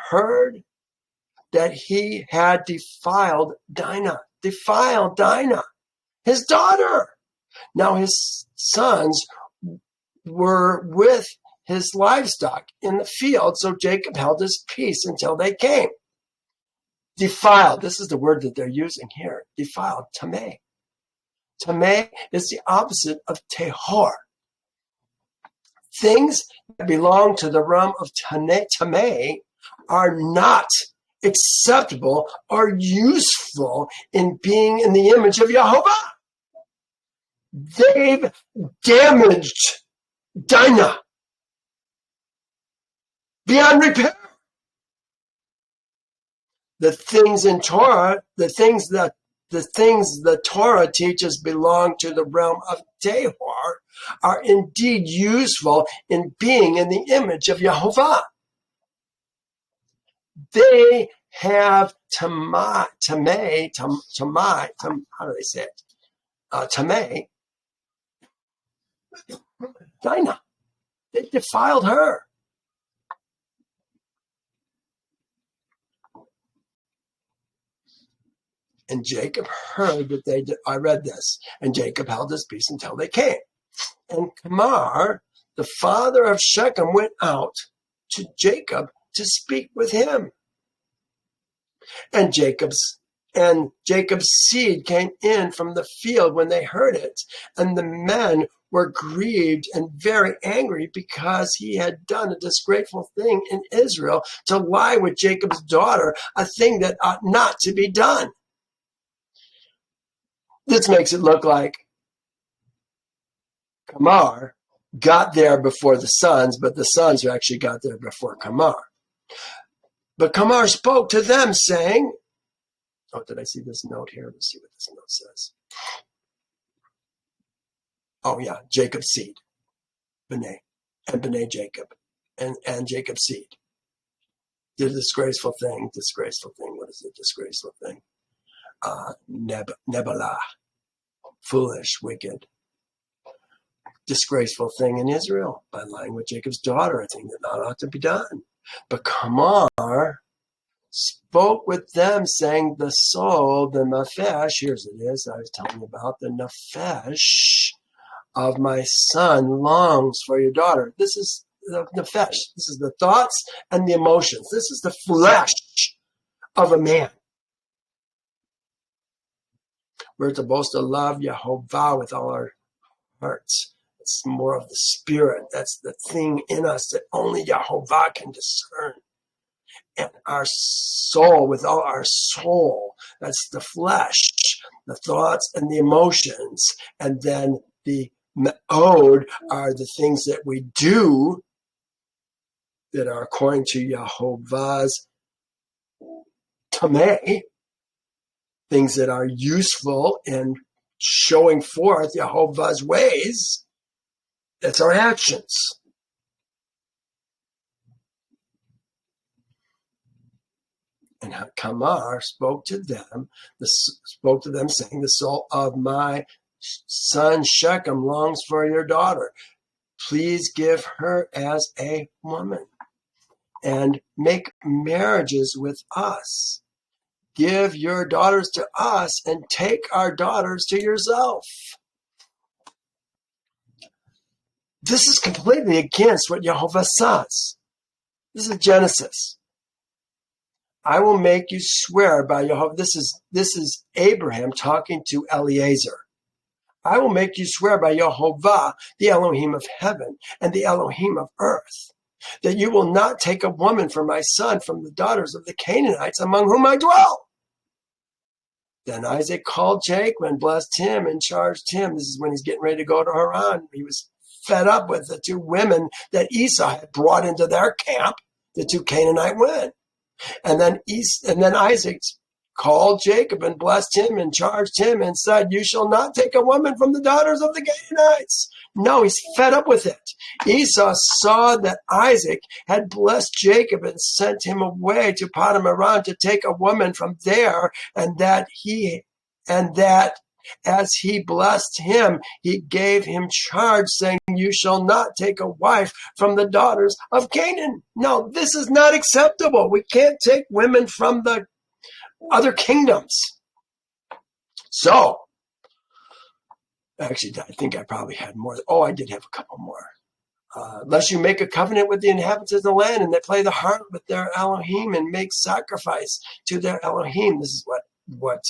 heard that he had defiled Dinah, his daughter. Now his sons were with his livestock in the field, so Jacob held his peace until they came. Defiled, this is the word that they're using here. Defiled, tameh. Tameh is the opposite of tehor. Things that belong to the realm of tameh are not acceptable or useful in being in the image of Yehovah. They've damaged Dinah beyond repair. The things in Torah, the things the Torah teaches belong to the realm of Tehor are indeed useful in being in the image of Yehovah. They have tameh, how do they say it? Tameh, Dinah. They defiled her. And Jacob heard that I read this, and Jacob held his peace until they came. And Hamor, the father of Shechem, went out to Jacob to speak with him. And Jacob's seed came in from the field when they heard it, and the men were grieved and very angry because he had done a disgraceful thing in Israel to lie with Jacob's daughter, a thing that ought not to be done. This makes it look like Tamar got there before the sons, but the sons actually got there before Tamar. But Tamar spoke to them saying, oh, did I see this note here? Let's see what this note says. Oh, yeah, Jacob's seed, B'nai, and B'nai Jacob, and Jacob's seed. Did a disgraceful thing. What is a disgraceful thing? Nebalah, foolish, wicked, disgraceful thing in Israel by lying with Jacob's daughter, a thing that not ought to be done. But Tamar spoke with them, saying, the soul, the nefesh, here's it is, I was telling you about, the nefesh of my son longs for your daughter. This is the nefesh. This is the thoughts and the emotions. This is the flesh of a man. We're supposed to love Yehovah with all our hearts. It's more of the spirit. That's the thing in us that only Yehovah can discern. And our soul, with all our soul, that's the flesh, the thoughts and the emotions. And then the me'od are the things that we do that are according to Yehovah's tameh, things that are useful in showing forth Yehovah's ways. That's our actions. And Tamar spoke to them saying, the soul of my son Shechem longs for your daughter. Please give her as a woman and make marriages with us. Give your daughters to us and take our daughters to yourself. This is completely against what Yehovah says. This is Genesis. I will make you swear by Yehovah. This is Abraham talking to Eliezer. I will make you swear by Yehovah, the Elohim of heaven and the Elohim of earth, that you will not take a woman for my son from the daughters of the Canaanites among whom I dwell. Then Isaac called Jacob and blessed him and charged him. This is when he's getting ready to go to Haran. He was fed up with the two women that Esau had brought into their camp, the two Canaanite women. And then Isaac called Jacob and blessed him and charged him and said, you shall not take a woman from the daughters of the Canaanites. No, he's fed up with it. Esau saw that Isaac had blessed Jacob and sent him away to Paddan Aram to take a woman from there, and that as he blessed him, he gave him charge, saying, you shall not take a wife from the daughters of Canaan. No, this is not acceptable. We can't take women from the other kingdoms. So, actually, I think I probably had more. Oh, I did have a couple more. Lest you make a covenant with the inhabitants of the land, and they play the harlot with their Elohim and make sacrifice to their Elohim. This is what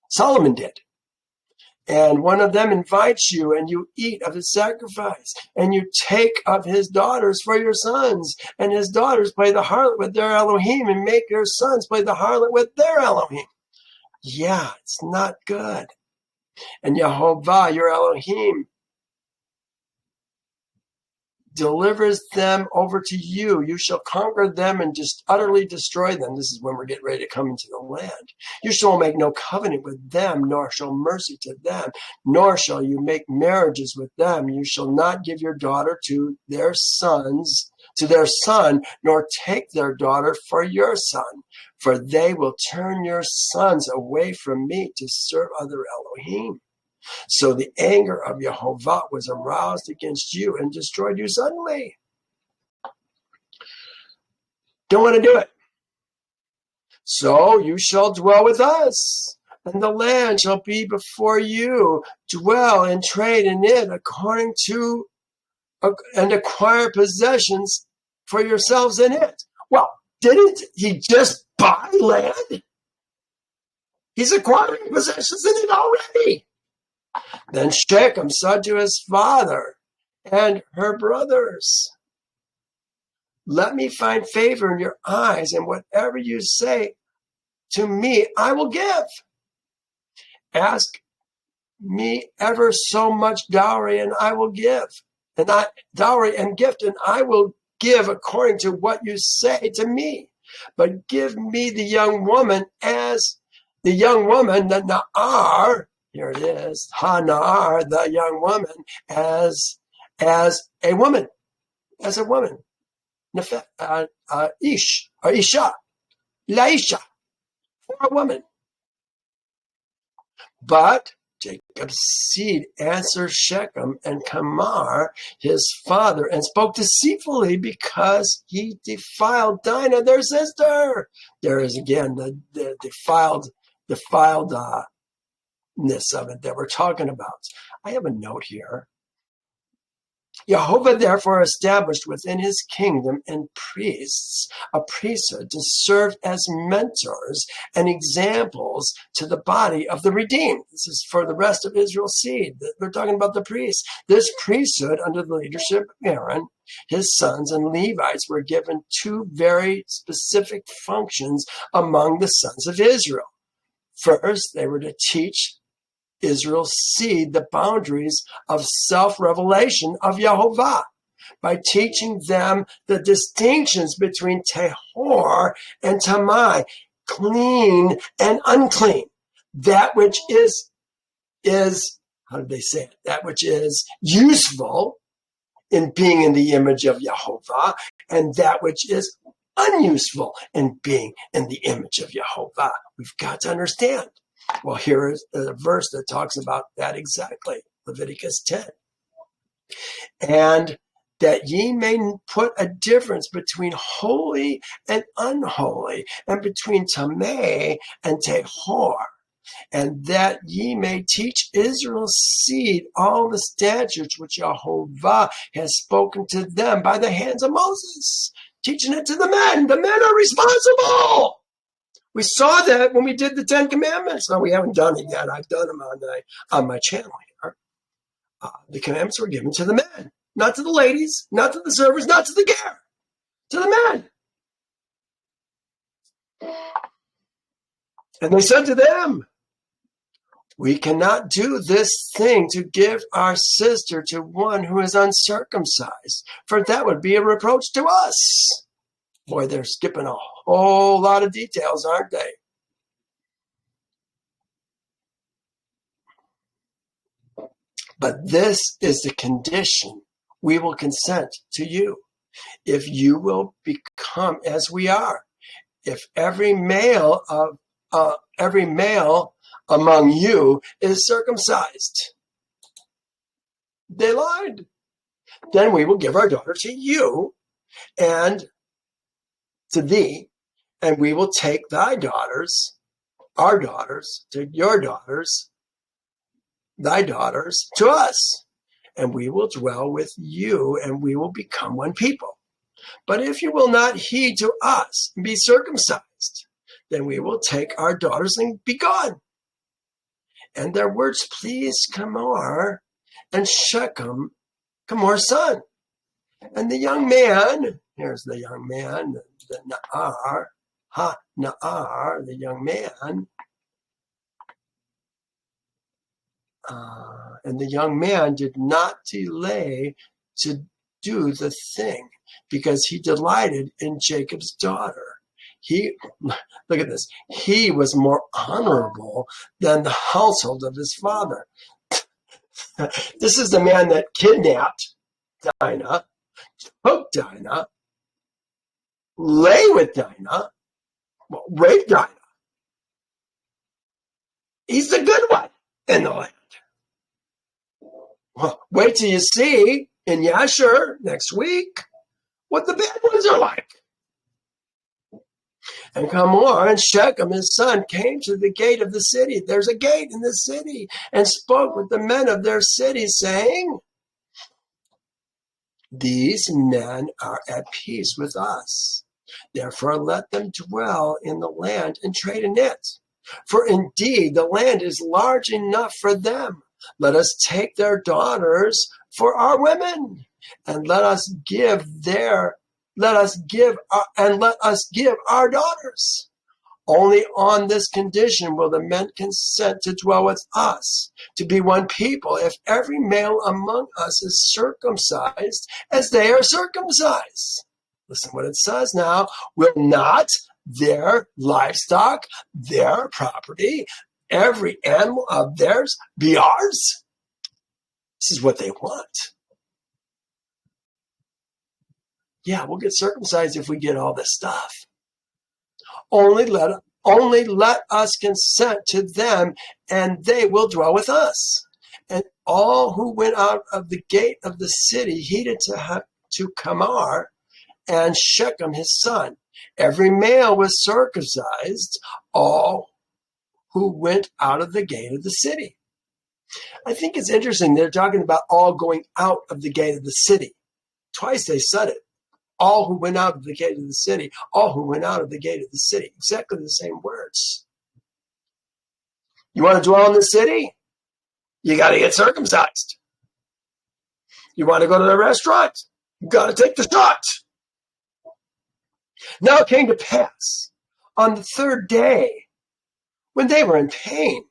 Solomon did. And one of them invites you, and you eat of his sacrifice, and you take of his daughters for your sons, and his daughters play the harlot with their Elohim, and make your sons play the harlot with their Elohim. Yeah, it's not good. And Yehovah, your Elohim, delivers them over to you. You shall conquer them and just utterly destroy them. This is when we're getting ready to come into the land. You shall make no covenant with them, nor show mercy to them, nor shall you make marriages with them. You shall not give your daughter to their son, nor take their daughter for your son, for they will turn your sons away from me to serve other Elohim. So the anger of Yehovah was aroused against you and destroyed you suddenly. Don't want to do it. So you shall dwell with us, and the land shall be before you. Dwell and trade in it according to, and acquire possessions for yourselves in it. Well, Didn't he just buy land? He's acquiring possessions in it already. Then Shechem said to his father and her brothers, let me find favor in your eyes, and whatever you say to me, I will give. Ask me ever so much dowry, and I will give. Dowry and gift, and I will give according to what you say to me. But give me the young woman, the Na'ar, here it is, Ha-Na'ar, the young woman, as a woman, Ish, or Isha, Laisha, for a woman. But Jacob's seed answered Shechem and Tamar, his father, and spoke deceitfully because he defiled Dinah, their sister. There is again the defiledness of it that we're talking about. I have a note here. Jehovah therefore established within his kingdom and priests a priesthood to serve as mentors and examples to the body of the redeemed. This is for the rest of Israel's seed. They're talking about the priests. This priesthood, under the leadership of Aaron, his sons and Levites, were given two very specific functions among the sons of Israel. First, they were to teach Israel's seed the boundaries of self-revelation of Yehovah by teaching them the distinctions between Tehor and Tamai, clean and unclean. That which is how did they say it? That which is useful in being in the image of Yehovah, and that which is unuseful in being in the image of Yehovah. We've got to understand. Well, here is a verse that talks about that exactly, Leviticus 10. And that ye may put a difference between holy and unholy, and between Tameh and Tehor, and that ye may teach Israel's seed all the statutes which Jehovah has spoken to them by the hands of Moses, teaching it to the men. The men are responsible. We saw that when we did the 10 Commandments. No, we haven't done it yet. I've done them on my channel here. The commandments were given to the men, not to the ladies, not to the servers, not to the ger, to the men. And they said to them, we cannot do this thing to give our sister to one who is uncircumcised, for that would be a reproach to us. Boy, they're skipping a whole lot of details, aren't they? But this is the condition. We will consent to you if you will become as we are. If every male among you is circumcised. They lied. Then we will give our daughter to you and to thee, and we will take thy daughters, our daughters, to your daughters, thy daughters, to us, and we will dwell with you, and we will become one people. But if you will not heed to us and be circumcised, then we will take our daughters and be gone. And their words pleased Hamor and Shechem, Hamor's son. And the young man, here's the young man, the Na'ar, Ha-Na'ar, the young man, and the young man did not delay to do the thing because he delighted in Jacob's daughter. Look at this. He was more honorable than the household of his father. This is the man that kidnapped Dinah, took Dinah, lay with Dinah, raped Dinah. He's the good one in the land. Well, wait till you see in Yasher next week what the bad ones are like. And Hamor and Shechem, his son, came to the gate of the city. There's a gate in the city, and spoke with the men of their city, saying, these men are at peace with us. Therefore let them dwell in the land and trade in it. For indeed the land is large enough for them. Let us take their daughters for our women, and let us give our daughters. Only on this condition will the men consent to dwell with us, to be one people, if every male among us is circumcised as they are circumcised. Listen what it says now. Will not their livestock, their property, every animal of theirs be ours? This is what they want. Yeah, we'll get circumcised if we get all this stuff. Only let us consent to them, and they will dwell with us. And all who went out of the gate of the city heeded to Tamar and Shechem his son. Every male was circumcised, all who went out of the gate of the city. I think it's interesting. They're talking about all going out of the gate of the city. Twice they said it. All who went out of the gate of the city. All who went out of the gate of the city. Exactly the same words. You want to dwell in the city? You got to get circumcised. You want to go to the restaurant? You got to take the shot. Now it came to pass on the third day, when they were in pain,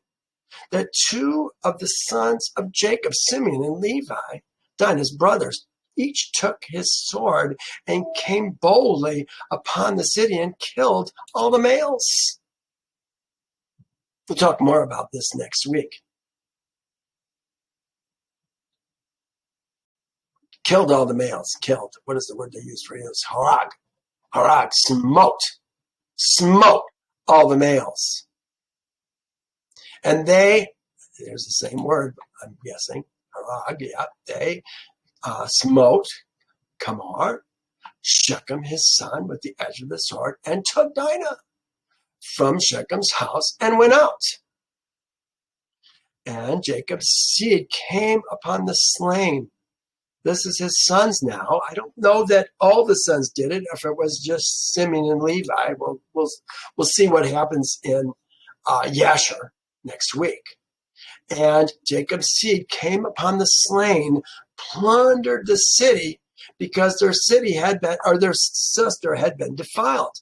that two of the sons of Jacob, Simeon and Levi, Dinah's brothers, each took his sword and came boldly upon the city and killed all the males. We'll talk more about this next week. Killed all the males. Killed. What is the word they use for it? It's harag. Harag. Smote all the males. And there's the same word, I'm guessing. Harag, yeah. They smote Tamar, Shechem his son, with the edge of the sword, and took Dinah from Shechem's house and went out. And Jacob's seed came upon the slain. This is his sons now. I don't know that all the sons did it, if it was just Simeon and Levi. We'll see what happens in Yasher next week. And Jacob's seed came upon the slain, plundered the city, because their city had been, or their sister had been defiled.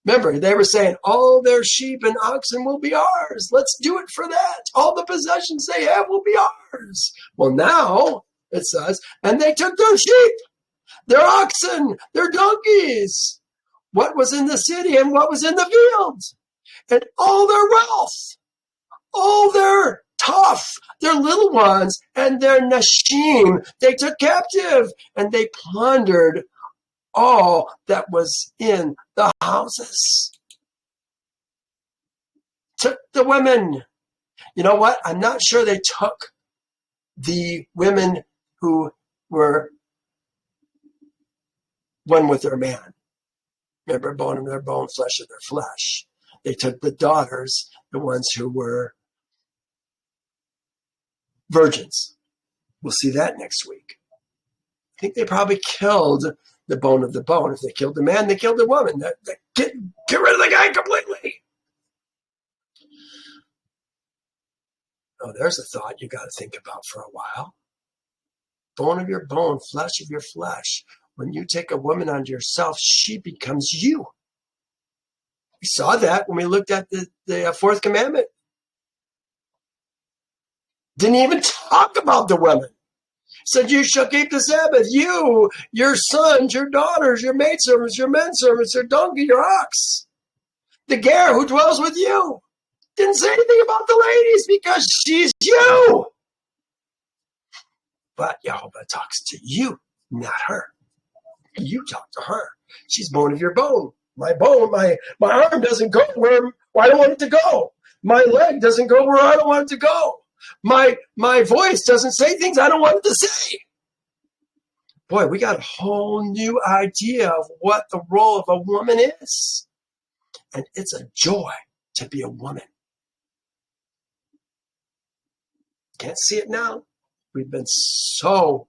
Remember, they were saying, all their sheep and oxen will be ours. Let's do it for that. All the possessions they have will be ours. Well, now, it says, and they took their sheep, their oxen, their donkeys, what was in the city and what was in the fields, and all their wealth, all their tough, their little ones, and their nashim, they took captive, and they plundered all that was in the houses. Took the women. You know what? I'm not sure they took the women who were one with their man. Remember, bone of their bone, flesh of their flesh. They took the daughters, the ones who were virgins. We'll see that next week. I think they probably killed the bone of the bone. If they killed the man, they killed the woman. Get rid of the guy completely. Oh, there's a thought you got to think about for a while. Bone of your bone, flesh of your flesh. When you take a woman unto yourself, she becomes you. We saw that when we looked at the fourth commandment. Didn't even talk about the women. Said, you shall keep the Sabbath. You, your sons, your daughters, your maidservants, your menservants, your donkey, your ox. The ger who dwells with you. Didn't say anything about the ladies because she's you. But Yehovah talks to you, not her. You talk to her. She's bone of your bone. My bone, my arm doesn't go where I don't want it to go. My leg doesn't go where I don't want it to go. My voice doesn't say things I don't want it to say. Boy, we got a whole new idea of what the role of a woman is. And it's a joy to be a woman. Can't see it now. We've been so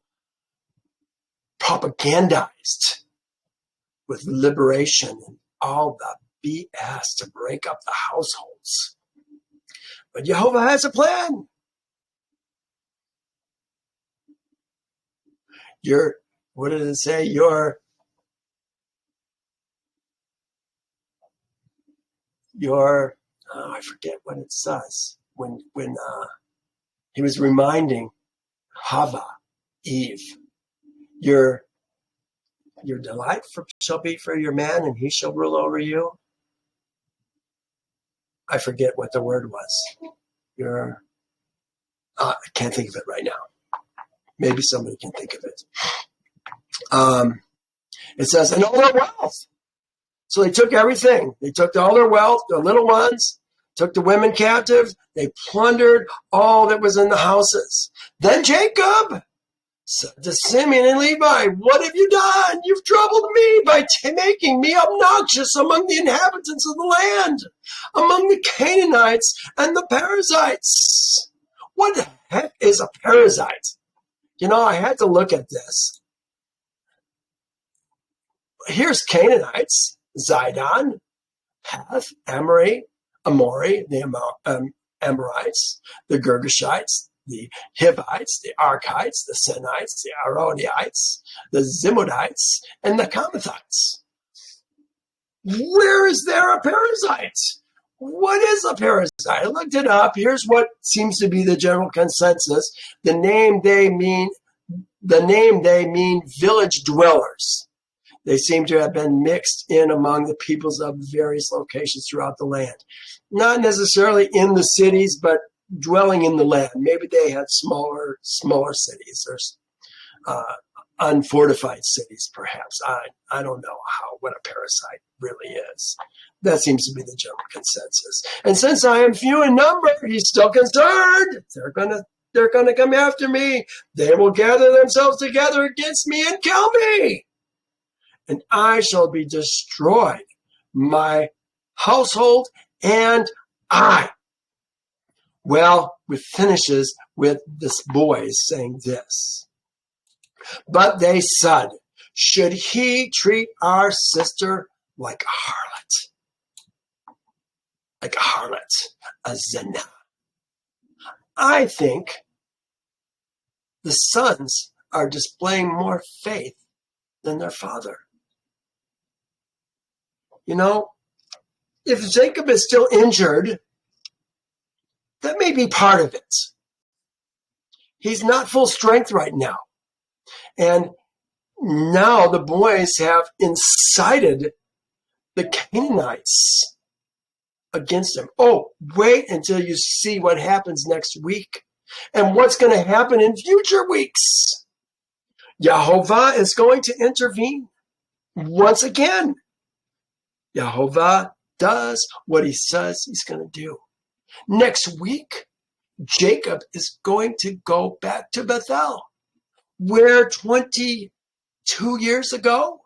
propagandized with liberation and all the BS to break up the households. But Jehovah has a plan. What did it say? I forget what it says. When he was reminding Eve, your delight shall be for your man, and he shall rule over you. I forget what the word was. I can't think of it right now. Maybe somebody can think of it. It says, and all their wealth. So they took everything. They took all their wealth, their little ones, took the women captive. They plundered all that was in the houses. Then Jacob said to Simeon and Levi, what have you done? You've troubled me by making me obnoxious among the inhabitants of the land, among the Canaanites and the Perizzites. What the heck is a Perizzite? I had to look at this. Here's Canaanites, Zidon, Heth, Amori, the Amorites, the Girgashites, the Hivites, the Archites, the Sinites, the Arodites, the Zimodites, and the Kamathites. Where is there a Perizzite? What is a Perizzite? I looked it up. Here's what seems to be the general consensus. The name they mean village dwellers. They seem to have been mixed in among the peoples of various locations throughout the land. Not necessarily in the cities, but dwelling in the land. Maybe they had smaller cities or unfortified cities, perhaps. I don't know what a parasite really is. That seems to be the general consensus. And since I am few in number, he's still concerned. They're gonna come after me. They will gather themselves together against me and kill me. And I shall be destroyed, my household and I. Well, it finishes with this boy saying this. But they said, should he treat our sister like a harlot? Like a harlot, a zina. I think the sons are displaying more faith than their father. If Jacob is still injured, that may be part of it. He's not full strength right now. And now the boys have incited the Canaanites against him. Oh, wait until you see what happens next week and what's going to happen in future weeks. Yehovah is going to intervene once again. Yehovah does what he says he's going to do. Next week, Jacob is going to go back to Bethel, where 22 years ago,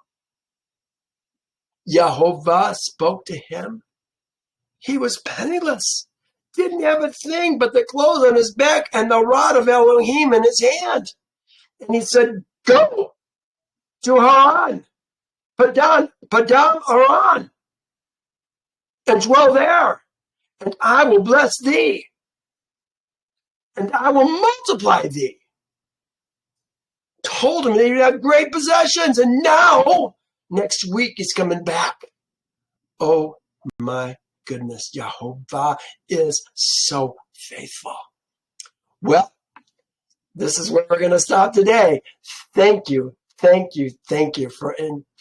Yehovah spoke to him. He was penniless, didn't have a thing but the clothes on his back and the rod of Elohim in his hand. And he said, go to Haran, Padam Aran, and dwell there, and I will bless thee, and I will multiply thee. Told him that he'd have great possessions, and now, next week, he's coming back. Oh my goodness, Yehovah is so faithful. Well, this is where we're going to stop today. Thank you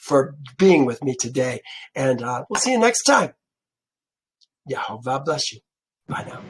for being with me today, and we'll see you next time. Yehovah bless you. Bye now.